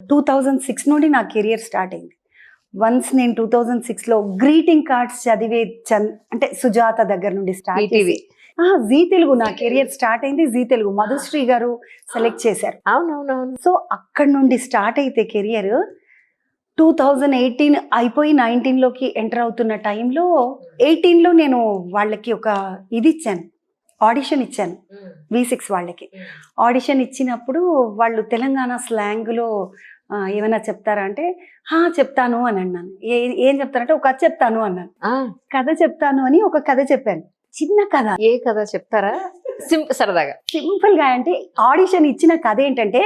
2006 నుండి నా career start అయింది. వన్స్ నేను 2006లో గ్రీటింగ్ కార్డ్స్ చదివే అంటే సుజాత దగ్గర నుండి స్టార్ట్ ఈటీవీ. జీ తెలుగు నా కెరియర్ స్టార్ట్ అయింది. జీ తెలుగు మధుశ్రీ గారు సెలెక్ట్ చేశారు. అవునవునవును. సో అక్కడ నుండి స్టార్ట్ అయితే కెరియర్ 2018 అయిపోయి 19లోకి ఎంటర్ అవుతున్న టైంలో 18లో నేను వాళ్ళకి ఒక ఇది ఇచ్చాను, ఆడిషన్ ఇచ్చాను V6 వాళ్ళకి. ఆడిషన్ ఇచ్చినప్పుడు వాళ్ళు తెలంగాణ స్లాంగ్లో ఏమైనా చెప్తారా అంటే చెప్తాను అని అన్నాను. ఏం చెప్తారంటే ఒక కథ చెప్తాను అన్నాను. కథ చెప్తాను అని ఒక కథ చెప్పాను, చిన్న కథ. ఏ కథ చెప్తారా? సరదాగా సింపుల్ గా. అంటే ఆడిషన్ ఇచ్చిన కథ ఏంటంటే,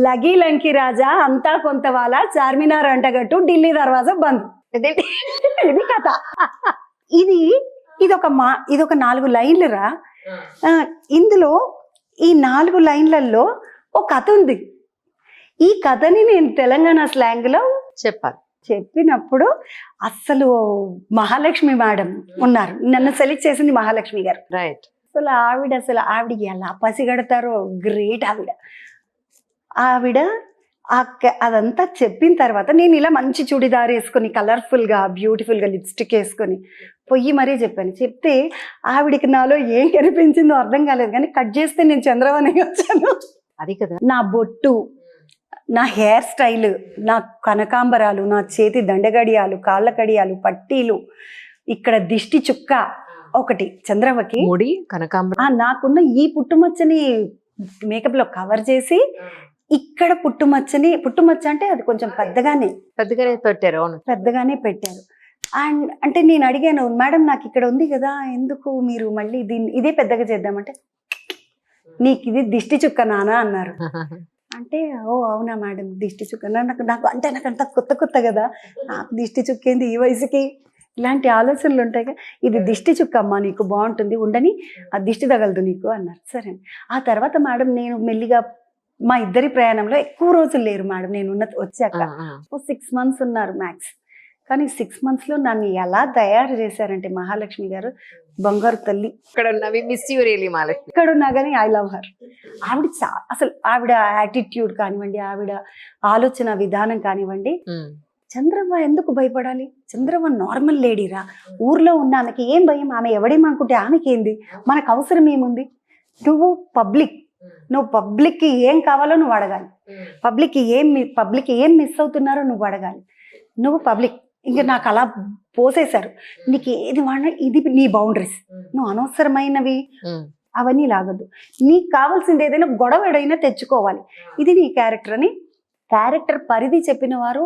లగీ లంకి రాజా అంతా కొంత వాళ్ళ చార్మినార్ అంటగట్టు ఢిల్లీ దర్వాజా బంద్. ఇది కథ. ఇది ఒక 4 లైన్లు రా. ఇందులో ఈ 4 లైన్లలో ఒక కథ ఉంది. ఈ కథని నేను తెలంగాణ స్లాంగ్ లో చెప్పాలి. చెప్పినప్పుడు అస్సలు మహాలక్ష్మి మేడం ఉన్నారు, నన్ను సెలెక్ట్ చేసింది మహాలక్ష్మి గారు. రైట్. అసలు ఆవిడ ఎలా పసిగడతారో, గ్రేట్ ఆవిడ. అదంతా చెప్పిన తర్వాత నేను ఇలా మంచి చుడిదార్ వేసుకొని కలర్ఫుల్గా బ్యూటిఫుల్గా లిప్స్టిక్ వేసుకొని పొయ్యి మరీ చెప్పాను. చెప్తే ఆవిడికి నాలో ఏం కనిపించిందో అర్థం కాలేదు, కానీ కట్ చేస్తే నేను చంద్రవని వచ్చాను. అది కదా నా బొట్టు, నా హెయిర్ స్టైల్, నా కనకాంబరాలు, నా చేతి దండగడియాలు, కాళ్ళ కడియాలు, పట్టీలు, ఇక్కడ దిష్టి చుక్క ఒకటి చంద్రవకి, ముడి, కనకాంబరం, నాకున్న ఈ పుట్టుమచ్చని మేకప్ లో కవర్ చేసి ఇక్కడ పుట్టుమచ్చ అంటే అది కొంచెం పెద్దగానే పెట్టారు. అవును, పెద్దగానే పెట్టారు. అండ్ అంటే నేను అడిగాను, మేడం నాకు ఇక్కడ ఉంది కదా, ఎందుకు మీరు మళ్ళీ ఇదే పెద్దగా చేద్దామంటే, నీకు ఇది దిష్టి చుక్క నానా అన్నారు. అంటే అవునా మేడం, దిష్టి చుక్క నాకంతా కొత్త కదా, నాకు దిష్టి చుక్కేంది ఈ వయసుకి, ఇలాంటి ఆలోచనలు ఉంటాయి కదా. ఇది దిష్టి చుక్క అమ్మా, నీకు బాగుంటుంది, ఉండని, ఆ దిష్టి తగలదు నీకు అన్నారు. సరే. ఆ తర్వాత మేడం నేను మెల్లిగా, మా ఇద్దరి ప్రయాణంలో ఎక్కువ రోజులు లేరు మేడం, నేను వచ్చాక 6 months ఉన్నారు మ్యాక్స్. కానీ 6 monthsలో నన్ను ఎలా తయారు చేశారంటే మహాలక్ష్మి గారు, బంగారు తల్లి. ఇక్కడ ఉన్నా కానీ ఐ లవ్ హర్. ఆవిడ అసలు ఆవిడ యాటిట్యూడ్ కానివ్వండి, ఆవిడ ఆలోచన విధానం కానివ్వండి. చంద్రవ్వ ఎందుకు భయపడాలి, చంద్రవ్వ నార్మల్ లేడీరా, ఊర్లో ఉన్న ఆమెకి ఏం భయం, ఆమె ఎవడేమనుకుంటే ఆమెకి ఏంది, మనకు అవసరం ఏముంది, నువ్వు పబ్లిక్కి ఏం కావాలో నువ్వు అడగాలి, పబ్లిక్ ఏం మిస్ అవుతున్నారో నువ్వు అడగాలి, నువ్వు పబ్లిక్. ఇంకా నాకు అలా పోసేశారు, నీకు ఏది వాడినా ఇది నీ బౌండరీస్, నువ్వు అనవసరమైనవి అవన్నీ లాగద్దు, నీకు కావాల్సింది ఏదైనా గొడవ ఏదైనా తెచ్చుకోవాలి, ఇది నీ క్యారెక్టర్ అని. క్యారెక్టర్ పరిధి చెప్పిన వారు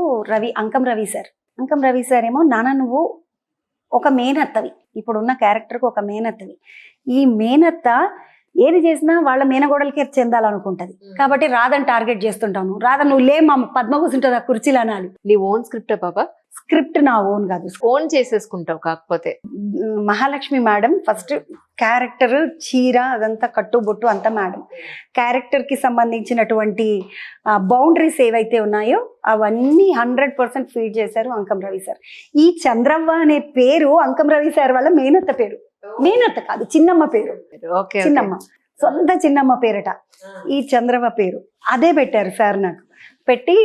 అంకం రవి సార్ ఏమో, నాన్న నువ్వు ఒక మేనత్తవి, ఇప్పుడున్న క్యారెక్టర్కి ఒక మేనత్తవి, ఈ మేనత్త ఏది చేసినా వాళ్ళ మేనగోడలకి చెందాలనుకుంటది, కాబట్టి రాధని టార్గెట్ చేస్తుంటాను. రాధ నువ్వు లే, మా పద్మ కూర్చుంటుంది ఆ కుర్చీలు అనాలి. నీ ఓన్ స్క్రిప్టా పాప? స్క్రిప్ట్ నా ఓన్ కాదు, ఓన్ చేసేసుకుంటావు. కాకపోతే మహాలక్ష్మి మేడం ఫస్ట్ క్యారెక్టర్, చీర అదంతా కట్టుబొట్టు అంతా మేడం. క్యారెక్టర్కి సంబంధించినటువంటి బౌండరీస్ ఏవైతే ఉన్నాయో అవన్నీ 100% ఫీడ్ చేశారు అంకం రవి సార్. ఈ చంద్రవ్వ అనే పేరు అంకం రవి సార్ వాళ్ళ మేనత్త పేరు, మేనత్త కాదు చిన్నమ్మ పేరు, చిన్నమ్మ, సొంత చిన్నమ్మ పేరట ఈ చంద్రవ్వ పేరు. అదే పెట్టారు సార్ నాకు. పెట్టి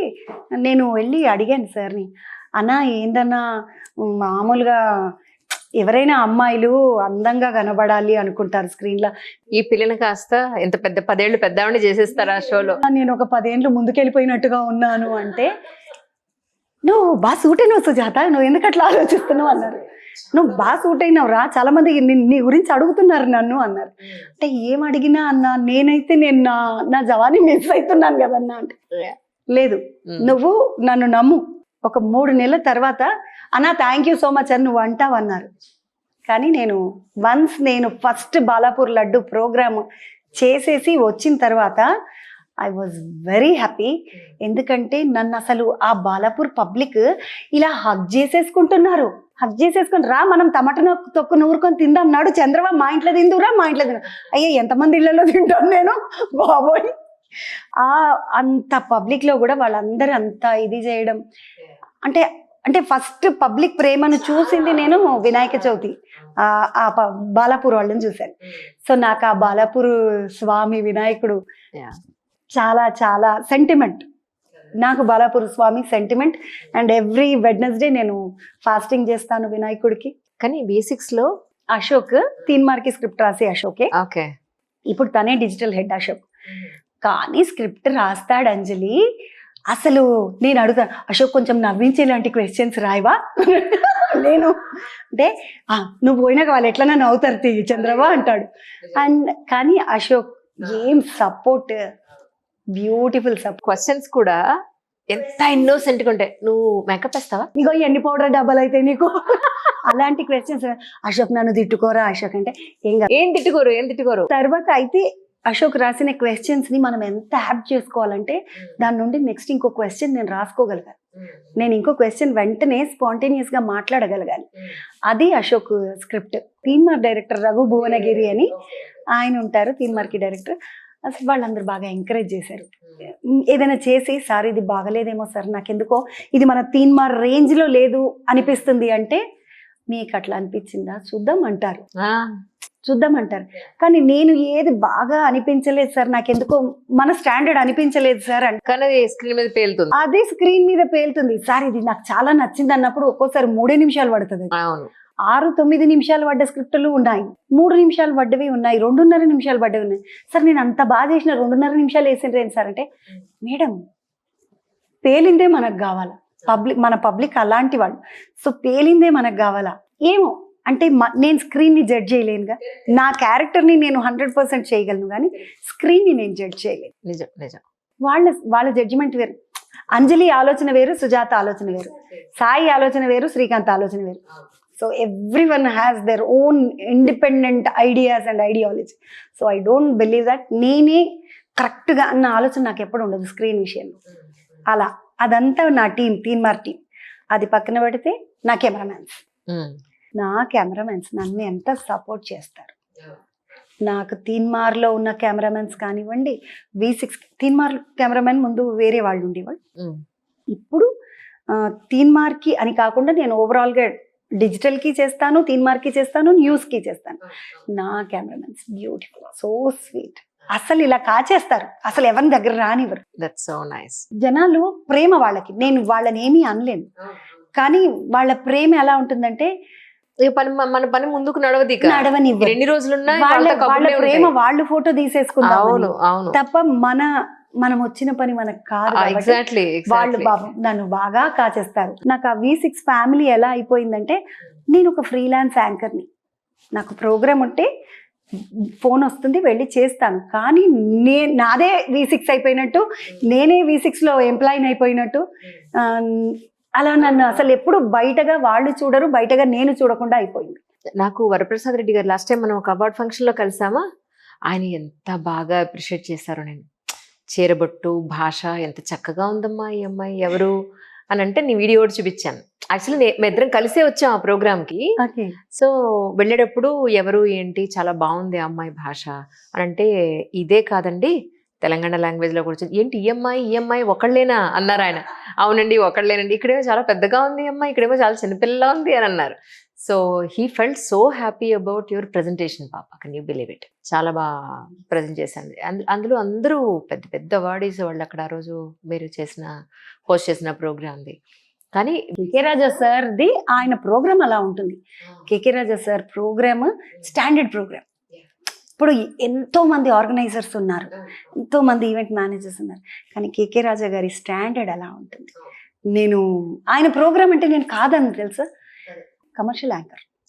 నేను వెళ్ళి అడిగాను సార్ని, అన్నా ఏందన్నా మామూలుగా ఎవరైనా అమ్మాయిలు అందంగా కనబడాలి అనుకుంటారు స్క్రీన్ లో, ఈ పిల్లని కాస్త ఎంత పెద్ద 10 ఏళ్ళు పెద్దవాడిని చేసేస్తారు ఆ షోలో, నేను ఒక 10 ఏళ్ళు ముందుకెళ్ళిపోయినట్టుగా ఉన్నాను అంటే, నువ్వు బాగా సూట్ అయినావు సుజాత, నువ్వు ఎందుకు అట్లా ఆలోచిస్తున్నావు అన్నారు. నువ్వు బాగా సూట్ అయినావు రా, చాలా మంది నీ గురించి అడుగుతున్నారు నన్ను అన్నారు. అంటే ఏం అడిగినా అన్నా, నేనైతే నా జవాని మిస్ అవుతున్నాను కదన్నా అంటే, లేదు నువ్వు నన్ను నమ్ము, ఒక 3 నెలల తర్వాత అన్నా థ్యాంక్ యూ సో మచ్ అని నువ్వు అంటావు అన్నారు. కానీ నేను ఫస్ట్ బాలాపూర్ లడ్డు ప్రోగ్రామ్ చేసేసి వచ్చిన తర్వాత ఐ వాజ్ వెరీ హ్యాపీ. ఎందుకంటే నన్ను అసలు ఆ బాలాపూర్ పబ్లిక్ ఇలా హగ్ చేసేసుకుంటున్నారు, హగ్ చేసుకొని రా మనం టమాటా తొక్కు నూరుకొని తిందాం, నాడు చంద్రబాబు మా ఇంట్లో తిందురా, మా ఇంట్లో తిందా. అయ్యే ఎంతమంది ఇళ్లలో తింటాను నేను బాబోయ్. అంత పబ్లిక్ లో కూడా వాళ్ళందరూ అంత ఇది చేయడం అంటే ఫస్ట్ పబ్లిక్ ప్రేమను చూసింది నేను వినాయక చవితి ఆ బాలాపూర్ వాళ్ళని చూశాను. సో నాకు ఆ బాలాపూర్ స్వామి వినాయకుడు చాలా చాలా సెంటిమెంట్. నాకు బాలాపూర్ స్వామి సెంటిమెంట్. అండ్ ఎవ్రీ వెడ్నెస్డే నేను ఫాస్టింగ్ చేస్తాను వినాయకుడికి. కానీ బేసిక్స్ లో అశోక్ తీన్మార్కి స్క్రిప్ట్ రాసి అశోకే, ఓకే ఇప్పుడు తనే డిజిటల్ హెడ్ అశోక్. కానీ స్క్రిప్ట్ రాస్తాడు అంజలి. అసలు నేను అడుగుతాను, అశోక్ కొంచెం నవ్వించేలాంటి క్వశ్చన్స్ రాయవా? నేను అంటే నువ్వు పోయినాక వాళ్ళు ఎట్లన్నా నవ్వుతారు చంద్రబా అంటాడు. అండ్ కానీ అశోక్ ఏం సపోర్ట్, బ్యూటిఫుల్ సపోర్ట్. క్వశ్చన్స్ కూడా ఎంత ఇన్నోసెంట్ గా ఉంటాయి. నువ్వు మేకప్ వేస్తావా? ఇగో ఎన్ని పౌడర్ డబ్బాలు అయితే నీకు అలాంటి క్వశ్చన్స్. అశోక్ నన్ను తిట్టుకోరా అశోక్ అంటే ఏం తిట్టుకోరు. తర్వాత అయితే అశోక్ రాసిన క్వశ్చన్స్ ని మనం ఎంత యాప్ చేసుకోవాలంటే దాని నుండి నెక్స్ట్ ఇంకో క్వశ్చన్ నేను రాసుకోగలగాలి, నేను ఇంకో క్వశ్చన్ వెంటనే స్పాంటేనియస్ గా మాట్లాడగలగాలి. అది అశోక్ స్క్రిప్ట్. తీన్మార్ డైరెక్టర్ రఘు భువనగిరి అని ఆయన ఉంటారు, తీన్మార్కి డైరెక్టర్. అసలు వాళ్ళందరూ బాగా ఎంకరేజ్ చేశారు. ఏదైనా చేసి సార్ ఇది బాగలేదేమో సార్, నాకెందుకో ఇది మన తీన్మార్ రేంజ్ లో లేదు అనిపిస్తుంది అంటే, మీకు అట్లా అనిపించిందా చూద్దాం అంటారు. కానీ నేను ఏది బాగా అనిపించలేదు సార్, నాకెందుకో మన స్టాండర్డ్ అనిపించలేదు సార్ అంటే, కానీ స్క్రీన్ మీద పేలుతుంది. అదే స్క్రీన్ మీద పేలుతుంది. సార్ ఇది నాకు చాలా నచ్చింది అన్నప్పుడు ఒక్కోసారి 3 నిమిషాలు పడుతుంది. 6-9 నిమిషాలు పడ్డ స్క్రిప్టులు ఉన్నాయి, 3 నిమిషాలు పడ్డవి ఉన్నాయి, 2.5 నిమిషాలు పడ్డవి ఉన్నాయి. సార్ నేను అంత బాగా చేసిన 2.5 నిమిషాలు వేసిండ్రేంటి సార్ అంటే, మేడం పేలిందే మనకు కావాలా, మన పబ్లిక్ అలాంటి వాళ్ళు, సో పేలిందే మనకు కావాలా ఏమో అంటే. నేను స్క్రీన్ని జడ్జ్ చేయలేనుగా, నా క్యారెక్టర్ని నేను 100% చేయగలను, కానీ స్క్రీన్ని నేను జడ్జ్ చేయలేను. నిజం. వాళ్ళ జడ్జిమెంట్ వేరు. అంజలి ఆలోచన వేరు, సుజాత ఆలోచన వేరు, సాయి ఆలోచన వేరు, శ్రీకాంత్ ఆలోచన వేరు. So everyone has their own independent ideas and ideology. So I don't believe that నేనే కరెక్ట్గా అన్న ఆలోచన నాకు ఎప్పుడు ఉండదు స్క్రీన్ విషయంలో. అలా అదంతా నా టీం, తీన్మార్ టీం. అది పక్కన పెడితే నా కెమెరామెన్స్ నన్ను ఎంత సపోర్ట్ చేస్తారు. నాకు తీన్మార్లో ఉన్న కెమెరామెన్స్ కానివ్వండి, V6 తీన్మార్ కెమెరామెన్ ముందు వేరే వాళ్ళు ఉండేవాళ్ళు. ఇప్పుడు తీన్మార్కి అని కాకుండా నేను ఓవరాల్గా డిజిటల్కి చేస్తాను, తీన్మార్కి చేస్తాను, న్యూస్కి చేస్తాను. నా కెమెరామెన్స్ బ్యూటిఫుల్, సో స్వీట్. అసలు ఇలా కాచేస్తారు, అసలు ఎవరిని దగ్గర రానివ్వరు. That's so nice. జనాలు ప్రేమ వాళ్ళకి, నేను వాళ్ళని ఏమీ అనలేను, కానీ వాళ్ళ ప్రేమ ఎలా ఉంటుందంటే మన పని ముందుకు నడవనివ్వరు. ఎన్ని రోజులున్నా వాళ్ళ ప్రేమ వాళ్ళు ఫోటో తీసేసుకుంటారు తప్ప మనం వచ్చిన పని మనకు కాదు. వాళ్ళు నన్ను బాగా కాచేస్తారు. నాకు ఆ V6 ఫ్యామిలీ ఎలా అయిపోయిందంటే, నేను ఒక ఫ్రీలాన్స్ యాంకర్ని, నాకు ప్రోగ్రామ్ ఉంటే ఫోన్ వస్తుంది వెళ్ళి చేస్తాను, కానీ నాదే V6 అయిపోయినట్టు, నేనే V6లో ఎంప్లాయీని అయిపోయినట్టు. అలా నన్ను అసలు ఎప్పుడు బయటగా వాళ్ళు చూడరు, బయటగా నేను చూడకుండా అయిపోయింది. నాకు వరప్రసాద్ రెడ్డి గారు లాస్ట్ టైం మనం ఒక అవార్డ్ ఫంక్షన్ లో కలిసామా, ఆయన ఎంత బాగా అప్రిషియేట్ చేశారు. నేను చీరబొట్టు భాష ఎంత చక్కగా ఉందమ్మా ఈ అమ్మాయి ఎవరు అని అంటే నీ వీడియో చూపించాను. యాక్చువల్లీ మేమిద్దరం కలిసే వచ్చాం ఆ ప్రోగ్రామ్ కి. సో వెళ్ళేటప్పుడు ఎవరు ఏంటి చాలా బాగుంది ఆ అమ్మాయి భాష అని అంటే, ఇదే కాదండి తెలంగాణ లాంగ్వేజ్ లో కూడా ఏంటి ఈ అమ్మాయి ఒకళ్ళేనా అన్నారు ఆయన. అవునండి ఒకళ్ళేనండి, ఇక్కడేమో చాలా పెద్దగా ఉంది అమ్మాయి, ఇక్కడేమో చాలా చిన్నపిల్లలా ఉంది అని అన్నారు. So he felt so happy about your presentation పాప, కెన్ యూ బిలీవ్ ఇట్. చాలా బాగా ప్రజెంట్ చేశాను. అందులో అందరూ పెద్ద పెద్ద అవార్డీస్ వాళ్ళు అక్కడ ఆ రోజు మీరు హోస్ట్ చేసిన ప్రోగ్రామ్ది. కానీ కేకే రాజా సార్ది ఆయన ప్రోగ్రామ్ అలా ఉంటుంది. కేకే రాజా సార్ ప్రోగ్రామ్ స్టాండర్డ్ ప్రోగ్రామ్. ఇప్పుడు ఎంతో మంది ఆర్గనైజర్స్ ఉన్నారు, ఎంతో మంది ఈవెంట్ మేనేజర్స్ ఉన్నారు, కానీ కేకే రాజా గారి స్టాండర్డ్ అలా ఉంటుంది. నేను ఆయన ప్రోగ్రామ్ అంటే నేను కాదని తెలుసా, కమర్షియల్ యాంకర్,